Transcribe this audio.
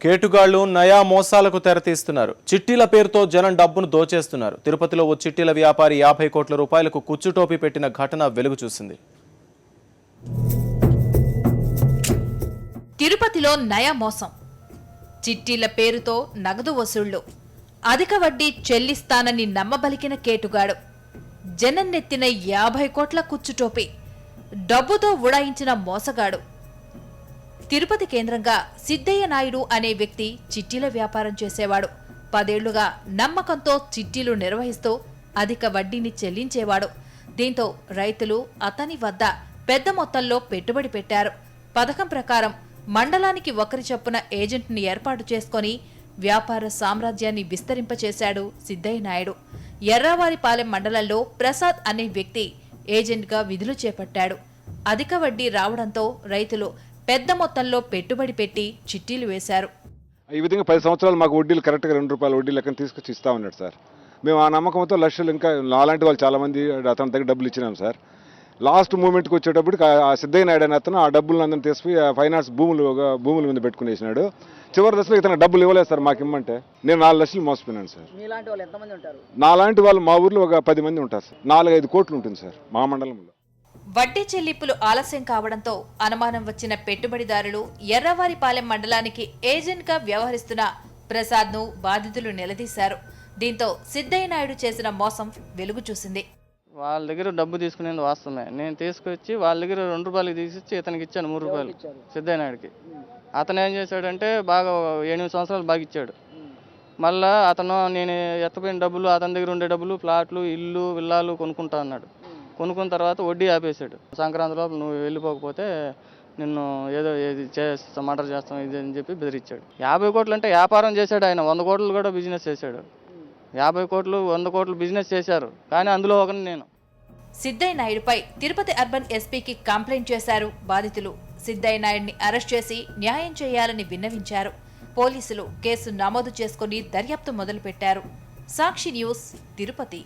కేటుగాళ్లు నయా మోసాలకు తెరతీస్తున్నారు. చిట్టీల పేరుతో జనం డబ్బును దోచేస్తున్నారు. తిరుపతిలో ఓ చిట్టీల వ్యాపారి 50 కోట్ల రూపాయలకు కుచ్చుటోపీ పెట్టిన ఘటన వెలుగు చూసింది. తిరుపతిలో నయా మోసం, చిట్టీల పేరుతో నగదు వసూళ్లు, అధిక వడ్డీ చెల్లిస్తానని నమ్మబలికిన కేటుగాడు, జనన్నెత్తిన 50 కోట్ల కుచ్చుటోపీ, డబ్బుతో ఉడాయించిన మోసగాడు. తిరుపతి కేంద్రంగా సిద్ధయ్య నాయుడు అనే వ్యక్తి చిట్టీల వ్యాపారం చేసేవాడు. 10 ఏళ్లుగా నమ్మకంతో చిట్టీలు నిర్వహిస్తూ అధిక వడ్డీని చెల్లించేవాడు. దీంతో రైతులు అతని వద్ద పెద్ద మొత్తంలో పెట్టుబడి పెట్టారు. పథకం ప్రకారం మండలానికి ఒకరి చొప్పున ఏజెంట్ని ఏర్పాటు చేసుకుని వ్యాపార సామ్రాజ్యాన్ని విస్తరింపచేశాడు సిద్ధయ్య నాయుడు. ఎర్రావారిపాలెం మండలంలో ప్రసాద్ అనే వ్యక్తి ఏజెంట్గా విధులు చేపట్టాడు. అధిక వడ్డీ రావడంతో రైతులు పెద్ద మొత్తంలో పెట్టుబడి పెట్టి చిట్టీలు వేశారు. ఈ విధంగా 10 సంవత్సరాలు మాకు వడ్డీలు కరెక్ట్గా ₹2 వడ్డీ లెక్కన తీసుకొచ్చి ఇస్తా ఉన్నాడు సార్. మేము ఆ నమ్మకంతో లక్షలు, ఇంకా నాలాంటి వాళ్ళు చాలామంది అతని దగ్గర డబ్బులు ఇచ్చినాం సార్. లాస్ట్ మూమెంట్కి వచ్చేటప్పటికి ఆ సిద్ధయ్య నాయుడు అని అతను ఆ డబ్బులు అందరినీ తీసుకుని ఫైనాన్స్ భూముల మీద పెట్టుకునేసినాడు. చివరి దశలో ఇతను డబ్బులు ఇవ్వలేదు సార్ మాకు ఇమ్మంటే. నేను 4 లక్షలు మోసపోయినాను సార్. నాలాంటి వాళ్ళు మా ఊర్లో ఒక 10 మంది ఉంటారు సార్. 4-5 కోట్లు ఉంటుంది సార్ మా మండలంలో. వడ్డీ చెల్లింపులు ఆలస్యం కావడంతో అనుమానం వచ్చిన పెట్టుబడిదారులు ఎర్రవారిపాలెం మండలానికి ఏజెంట్గా వ్యవహరిస్తున్న ప్రసాద్ను బాధితులు నిలదీశారు. దీంతో సిద్ధయ్య నాయుడు చేసిన మోసం వెలుగు చూసింది. వాళ్ళ దగ్గర డబ్బు తీసుకునేది వాస్తవమే. నేను తీసుకొచ్చి వాళ్ళ దగ్గర ₹2 తీసిచ్చి ఇతనికి ఇచ్చాను ₹3 సిద్ధయ్య నాయుడికి. అతను ఏం చేశాడంటే బాగా 8 సంవత్సరాలు బాగా ఇచ్చాడు. మళ్ళా అతను నేను ఎత్తపోయిన డబ్బులు, అతని దగ్గర ఉండే డబ్బులు, ప్లాట్లు, ఇల్లు, విల్లాలు కొనుక్కుంటా అన్నాడు. కొనుక్కున్న తర్వాత వడ్డీ ఆపేశాడు. సంక్రాంతి లోపల నువ్వు వెళ్ళిపోకపోతే నిన్ను ఏదో మర్డర్ చేస్తాం ఇది అని చెప్పి బెదిరించాడు. 50 కోట్లు అంటే వ్యాపారం చేశాడు ఆయన. 100 కోట్లు కూడా బిజినెస్ చేశాడు. 50 కోట్లు 100 కోట్లు బిజినెస్ చేశారు, కానీ అందులో ఒకరిని నేను. సిద్ధయ్య నాయుడుపై తిరుపతి అర్బన్ ఎస్పీకి కంప్లైంట్ చేశారు బాధితులు. సిద్ధయ్య నాయుడిని అరెస్ట్ చేసి న్యాయం చేయాలని విన్నవించారు. పోలీసులు కేసు నమోదు చేసుకుని దర్యాప్తు మొదలుపెట్టారు. సాక్షి న్యూస్, తిరుపతి.